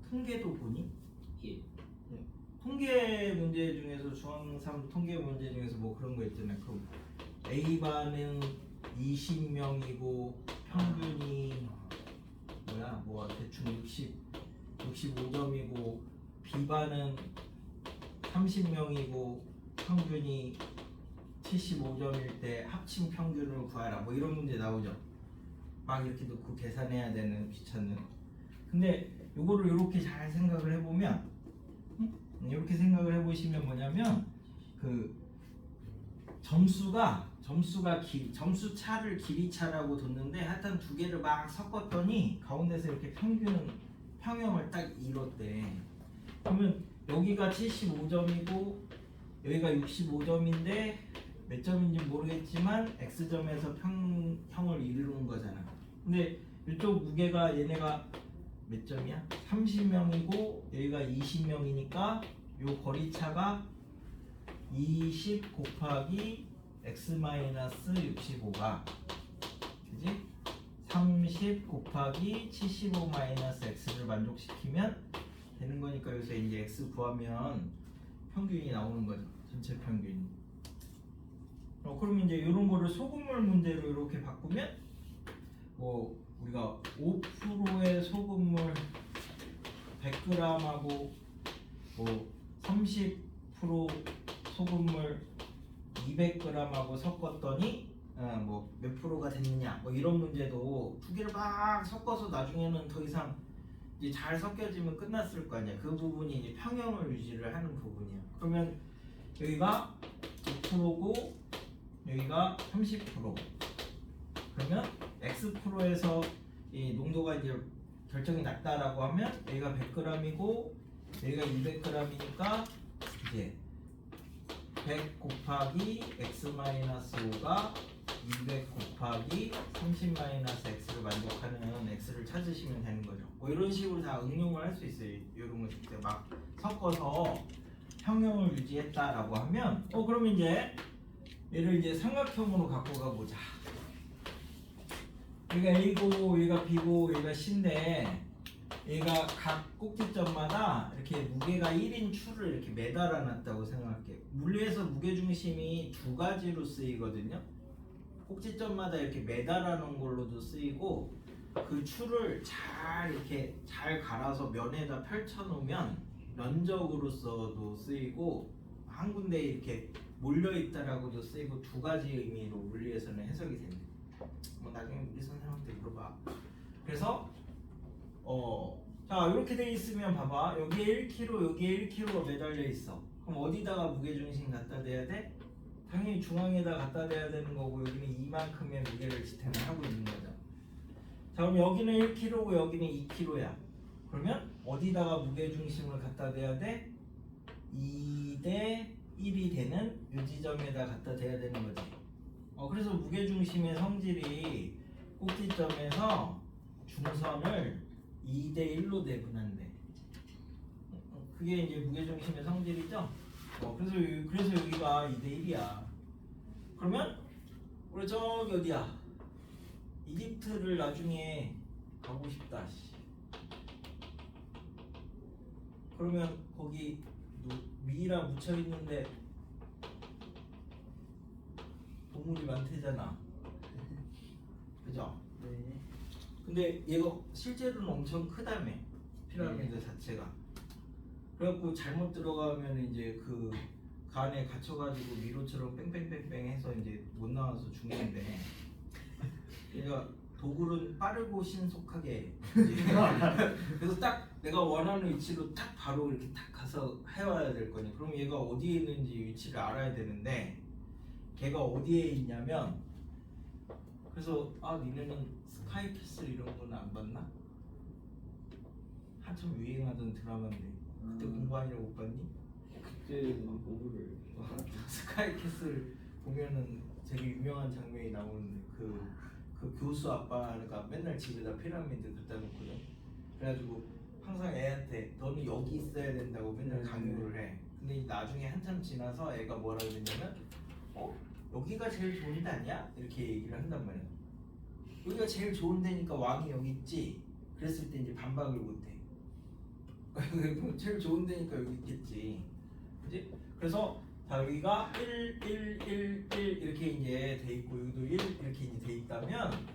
통계도 보니? 예. 통계 문제 중에서 중앙3 통계 문제 중에서 뭐 그런 거 있잖아요. 그럼 A반은 20명이고 평균이 뭐 대충 65점이고 B반은 30명이고 평균이 75점일 때 합친 평균을 구하라 뭐 이런 문제 나오죠. 막 이렇게 놓고 계산해야 되는 귀찮은. 근데 요거를 이렇게 잘 생각을 해보면 이렇게 생각을 해보시면 뭐냐면 그 점수가 점수 차를 길이 차라고 뒀는데 하여튼 두 개를 막 섞었더니 가운데서 이렇게 평형을 딱 이뤘대. 그러면 여기가 75점이고 여기가 65점인데 몇 점인지 모르겠지만 X점에서 평형을 이루는 거잖아. 근데 이쪽 무게가 얘네가 몇 점이야? 30명이고 여기가 20명이니까 요 거리차가 20 곱하기 x-65가 그지? 30 곱하기 75-x를 만족시키면 되는 거니까 여기서 이제 x 구하면 평균이 나오는 거죠. 전체 평균이. 그럼 이제 이런 거를 소금물 문제로 이렇게 바꾸면 뭐 우리가 5%의 소금물 100g하고 뭐 30% 소금물 200g하고 섞었더니 뭐 몇 프로가 됐느냐 뭐 이런 문제도 두 개를 막 섞어서 나중에는 더 이상 이제 잘 섞여지면 끝났을 거 아니야. 그 부분이 이제 평형을 유지를 하는 부분이야. 그러면 여기가 5%고 여기가 30%. 그러면 X%에서 이 농도가 이제 결정이 났다라고 하면 여기가 100g이고 여기가 200g이니까 이제 100 곱하기 x-5가 200 곱하기 30-x를 만족하는 x를 찾으시면 되는 거죠. 뭐 이런 식으로 다 응용을 할 수 있어요. 이런 거 진짜 막 섞어서 평형을 유지했다라고 하면 그러면 이제 얘를 이제 삼각형으로 갖고 가보자. 여기가 A고 여기가 B고 여기가 C인데 얘가 각 꼭지점마다 이렇게 무게가 1인 추를 이렇게 매달아 놨다고 생각할게요. 물리에서 무게중심이 두 가지로 쓰이거든요. 꼭지점마다 이렇게 매달아 놓은 걸로도 쓰이고 그 추를 잘 이렇게 잘 갈아서 면에다 펼쳐 놓으면 면적으로서도 쓰이고 한 군데 이렇게 몰려 있다라고도 쓰이고 두 가지 의미로 물리에서는 해석이 됩니다. 뭐 나중에 우리 선생님한테 물어봐. 그래서 자 이렇게 돼 있으면 봐봐. 여기에 1kg 여기에 1kg가 매달려 있어. 그럼 어디다가 무게중심 갖다 대야 돼? 당연히 중앙에다 갖다 대야 되는 거고 여기는 이만큼의 무게를 지탱을 하고 있는 거죠. 자 그럼 여기는 1kg고 여기는 2kg야. 그러면 어디다가 무게중심을 갖다 대야 돼? 2대 1이 되는 이 지점에다 갖다 대야 되는 거지. 그래서 무게중심의 성질이 꼭지점에서 중선을 2대 1로 대분한대. 그게 이제 무게중심의 성질이죠. 그래서 여기가 2대 1이야. 그러면 우리 저기 어디야? 이집트를 나중에 가고 싶다. 그러면 거기 미이라 묻혀 있는데 동물이 많대잖아. 그죠? 네. 근데 얘가 실제로는 엄청 크다며. 피라미드 자체가. 그래갖고 잘못 들어가면 이제 그 안에 갇혀가지고 미로처럼 뺑뺑뺑뺑 해서 이제 못 나와서 죽는데 얘가 도굴은 빠르고 신속하게 그래서 딱 내가 원하는 위치로 딱 바로 이렇게 딱 가서 해와야 될 거니. 그럼 얘가 어디에 있는지 위치를 알아야 되는데 걔가 어디에 있냐면 그래서 니네는 스카이캐슬 이런 거는 안 봤나? 한참 유행하던 드라마인데 그때 공부하느라 못 봤니? 그때는 공부를 스카이캐슬 보면은 되게 유명한 장면이 나오는데 그 교수 아빠가 맨날 집에다 피라미드 갖다 놓거든. 그래가지고 항상 애한테 너는 여기 있어야 된다고 맨날 강요를 해. 근데 나중에 한참 지나서 애가 뭐라 그랬냐면 여기가 제일 좋은 데 아니야? 이렇게 얘기를 한단 말이야. 여기가 제일 좋은 데니까 왕이 여기 있지. 그랬을 때 이제 반박을 못해. 제일 좋은 데니까 여기 있겠지. 그지? 그래서 자 여기가 1, 1, 1, 1 이렇게 이제 돼 있고 여기도 1 이렇게 이제 돼 있다면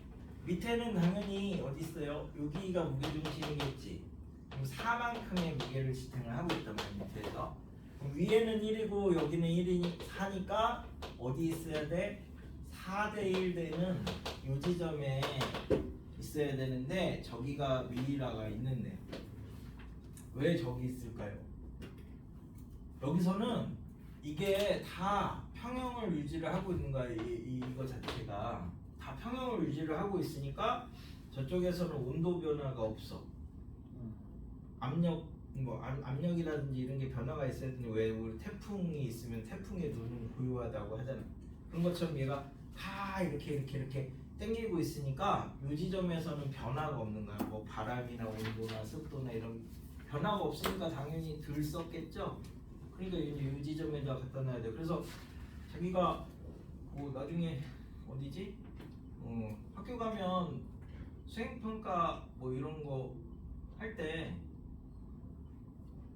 밑에는 당연히 어디 있어요? 여기가 무게중심이겠지. 그럼 4만큼의 무게를 지탱을 하고 있단 말이야 밑에서. 그럼 위에는 1이고 여기는 1이 4니까 어디 있어야 돼? 4대 1 되는 요 지점에 있어야 되는데 저기가 미이라가 있는데 왜 저기 있을까요? 여기서는 이게 다 평형을 유지를 하고 있는 거야. 이거 자체가 다 평형을 유지를 하고 있으니까 저쪽에서는 온도 변화가 없어. 압력이라든지 이런 게 변화가 있어야 되는데 왜 우리 태풍이 있으면 태풍의 눈은 고요하다고 하잖아. 그런 것처럼 얘가 다 이렇게 땡기고 있으니까 이 지점에서는 변화가 없는 거야. 뭐 바람이나 온도나 습도나 이런 변화가 없으니까 당연히 덜 썼겠죠. 그러니까 이제 이 지점에다 갖다 놔야 돼. 그래서 자기가 뭐 나중에 어디지? 학교 가면 수행평가 뭐 이런 거 할 때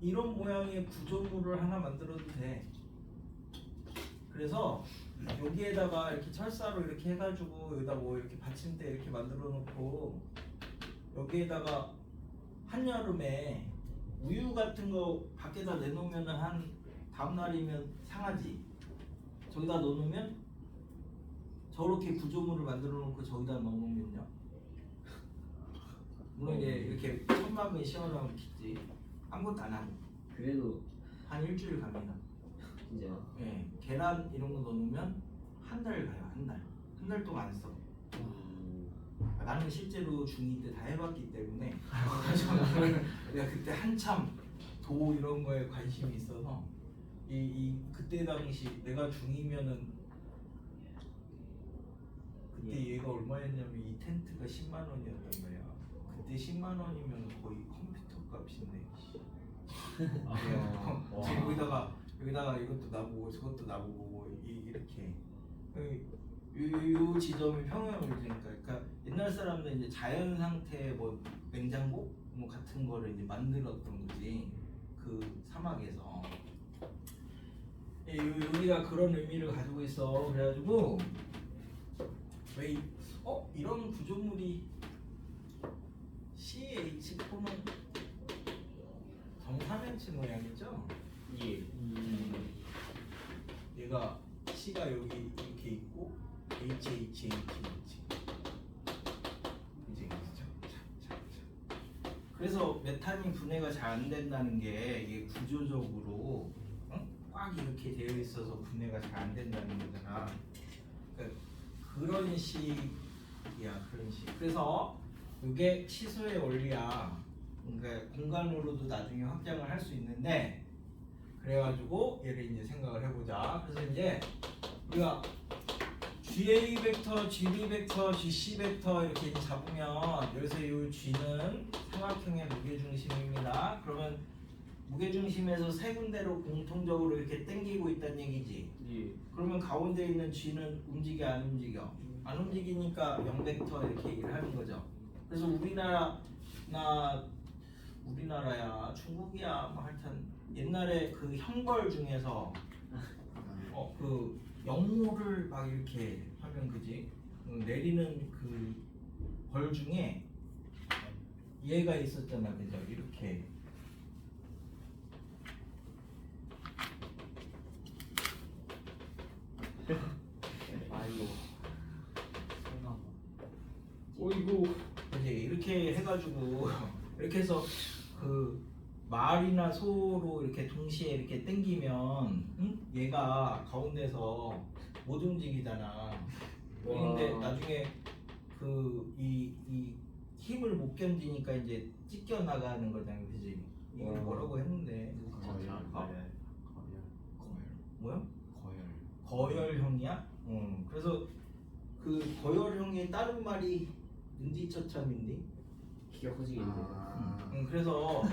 이런 모양의 구조물을 하나 만들어도 돼. 그래서 여기에다가 이렇게 철사로 이렇게 해가지고 여기다 뭐 이렇게 받침대 이렇게 만들어 놓고 여기에다가 한여름에 우유 같은 거 밖에다 내놓으면 한 다음 날이면 상하지. 저기다 넣어놓으면 저렇게 구조물을 만들어 놓고 저기다 넣어놓으면요. 물론 이제 이렇게 천막은 시원하겠지. 아무것도 안 하고 그래도 한 일주일 갑니다. 진짜요? 예, 계란 이런 거 넣어놓으면 한 달 가요. 한 달 동안 안 써. 나는 실제로 중2 때 다 해봤기 때문에 내가 그때 한참 도 이런 거에 관심이 있어서 그때 당시 내가 중2면은 그때 얘가 얼마였냐면 이 텐트가 10만 원이었단 말이야. 그때 10만 원이면 거의 컴퓨터 값인데. 여기다가 이것도 나보고 저것도 나보고 이렇게 요 지점이 평형물질이니까. 그러니까 옛날 사람들은 이제 자연 상태의 뭐 냉장고 뭐 같은 거를 이제 만들었던 거지 그 사막에서. 여기가 그런 의미를 가지고 있어. 그래가지고 왜 이런 구조물이 CH4는 정삼면체 모양이죠? 예. 얘가 C가 여기 이렇게 있고 HHHH 이제 그렇죠? 그래서 메탄이 분해가 잘 안 된다는 게 이게 구조적으로 꽉 이렇게 되어 있어서 분해가 잘 안 된다는 거잖아. 그러니까 그런 식이야, 그런 식. 그래서 이게 치수의 원리야. 그러니까 공간으로도 나중에 확장을 할 수 있는데, 그래가지고 얘를 이제 생각을 해보자. 그래서 이제 우리가 GA 벡터, GB 벡터, GC 벡터 이렇게 이제 잡으면 여기서 이 G는 삼각형의 무게중심입니다. 그러면 무게중심에서 세 군데로 공통적으로 이렇게 당기고 있다는 얘기지. 예. 그러면 가운데 있는 G는 움직여 안 움직여? 안 움직이니까 0벡터 이렇게 얘기를 하는 거죠. 그래서 우리나라야 중국이야 뭐 하여튼 옛날에 그 형벌 중에서 그 영모를 막 이렇게 하면 그지 내리는 그 벌 중에 얘가 있었잖아, 그죠? 이렇게 아이고. 어이구 이제 이렇게 해가지고 이렇게 해서 그 말이나 소로 이렇게 동시에 이렇게 당기면 얘가 가운데서 못 움직이잖아. 근데 나중에 그 이 힘을 못 견디니까 이제 찢겨 나가는 거잖아, 그지? 이걸 뭐라고 했는데 뭐야? 거열형이야? 그래서 그 거열형의 다른 말이 능지처참인데. 키가 커지겠는데. 그래서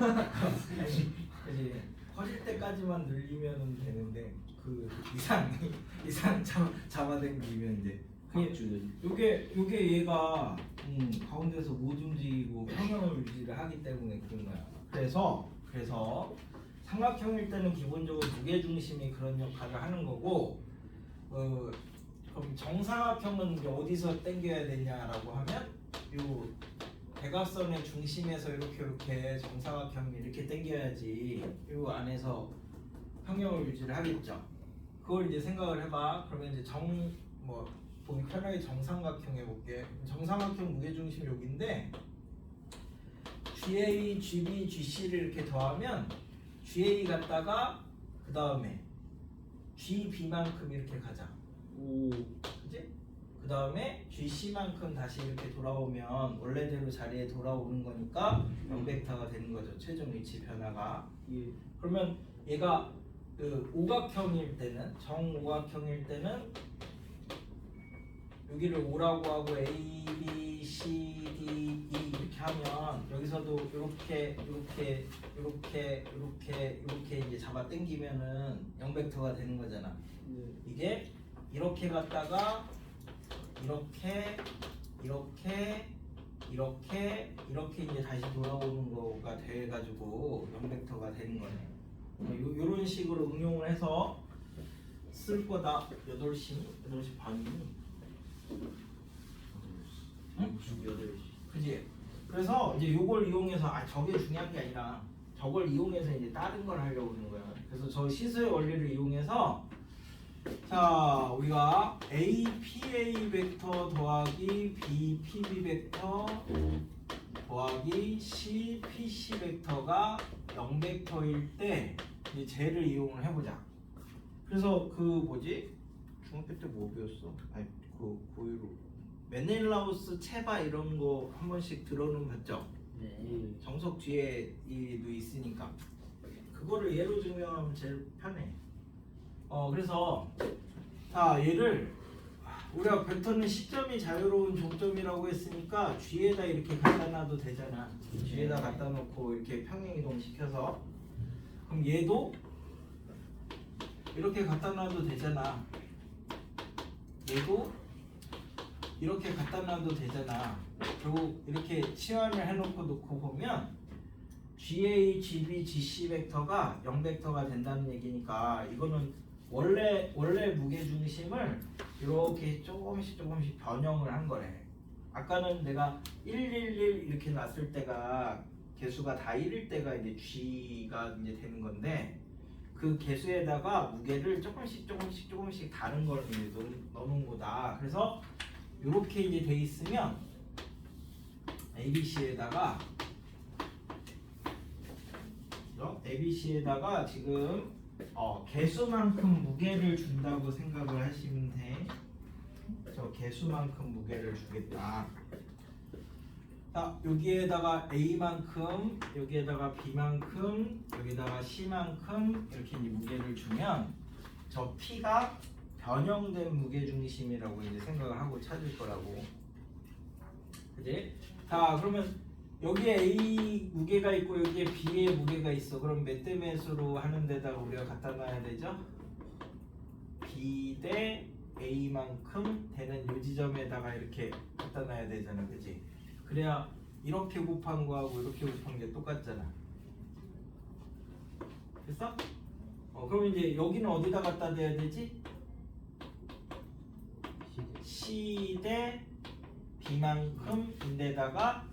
이제 커질 때까지만 늘리면 되는데 그 이상 잡아당기면 이제 요게 얘가 가운데서 못 움직이고 평형을 유지를 하기 때문에 그런 거야. 그래서 삼각형일 때는 기본적으로 무게중심이 그런 역할을 하는 거고, 그럼 정사각형은 이제 어디서 당겨야 되냐라고 하면 요 대각선의 중심에서 이렇게 정사각형이 이렇게 당겨야지 요 안에서 평형을 유지를 하겠죠. 그걸 이제 생각을 해봐. 그러면 이제 보기 편하게 정삼각형 해볼게. 정삼각형 무게중심 여기인데 GA, GB, GC를 이렇게 더하면 GA 갔다가 그 다음에 GB만큼 이렇게 가자. 그지? 그 다음에 GC만큼 다시 이렇게 돌아오면 원래대로 자리에 돌아오는 거니까 0벡터가 되는 거죠. 최종 위치 변화가. 예. 그러면 얘가 그 오각형일 때는 정오각형일 때는 여기를 5라고 하고 A, B, C, D, E 이렇게 하면 여기서도 이렇게 이제 잡아 당기면은 0벡터가 되는 거잖아. 이게 이렇게 갔다가 이렇게 이제 다시 돌아오는 거가 돼가지고 0벡터가 되는 거네. 요런 식으로 응용을 해서 쓸 거다. 8시 반이니? 응? 8시. 그지? 그래서 이제 요걸 이용해서 저게 중요한 게 아니라 저걸 이용해서 이제 다른 걸 하려고 하는 거야. 그래서 저 시수의 원리를 이용해서 자 우리가 APA 벡터 더하기 BPB 벡터 더하기 CPC 벡터가 0벡터일 때 이제 쟤를 이용을 해보자. 그래서 그 뭐지? 중학교 때 뭐 배웠어? 아니 그 고유로 메넬라우스 체바 이런 거 한 번씩 들어는 봤죠? 네. 정석 뒤에 이도 있으니까 그거를 예로 들면 제일 편해. 그래서 자 얘를 우리가 벡터는 시점이 자유로운 종점이라고 했으니까 G에다 이렇게 갖다 놔도 되잖아. G에다 갖다 놓고 이렇게 평행 이동 시켜서 그럼 얘도 이렇게 갖다 놔도 되잖아. 얘도 이렇게 갖다 놔도 되잖아. 결국 이렇게 치환을 해놓고 놓고 보면 GA, GB, GC 벡터가 0벡터가 된다는 얘기니까 이거는 원래 무게 중심을 이렇게 조금씩 변형을 한 거래. 아까는 내가 111 이렇게 놨을 때가 개수가 다 1일 때가 이제 G가 이제 되는 건데 그 개수에다가 무게를 조금씩 다른 걸 이제 넣는 거다. 그래서 이렇게 이제 돼 있으면 ABC에다가 지금 개수만큼 무게를 준다고 생각을 하시면 돼. 저 개수만큼 무게를 주겠다. 자, 여기에다가 A만큼, 여기에다가 B만큼, 여기다가 C만큼 이렇게 이제 무게를 주면 저 P가 변형된 무게 중심이라고 이제 생각을 하고 찾을 거라고. 그지? 자, 그러면 여기에 A 무게가 있고 여기에 B의 무게가 있어. 그럼 몇 대 몇으로 하는 데다가 우리가 갖다 놔야 되죠? B 대 A만큼 되는 요 지점에다가 이렇게 갖다 놔야 되잖아. 그지? 그래야 이렇게 곱한 거하고 이렇게 곱한 게 똑같잖아. 됐어? 그럼 이제 여기는 어디다 갖다 대야 되지? C 대 B만큼인데다가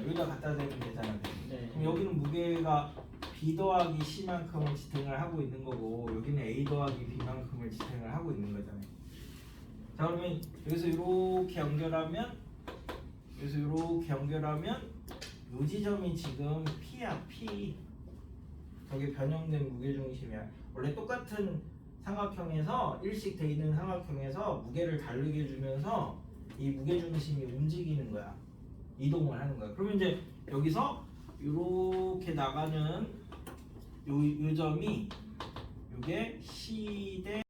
여기다 갖다 대면 되잖아. 네. 그럼 여기는 무게가 B 더하기 C만큼을 지탱을 하고 있는 거고 여기는 A 더하기 B만큼을 지탱을 하고 있는 거잖아요. 자 그러면 여기서 이렇게 연결하면 요 지점이 지금 P야. P. 저게 변형된 무게중심이야. 원래 똑같은 삼각형에서 일식 돼 있는 삼각형에서 무게를 다르게 주면서 이 무게중심이 움직이는 거야. 이동을 하는 거야. 그러면 이제 여기서 이렇게 나가는 요 점이 요게 C 대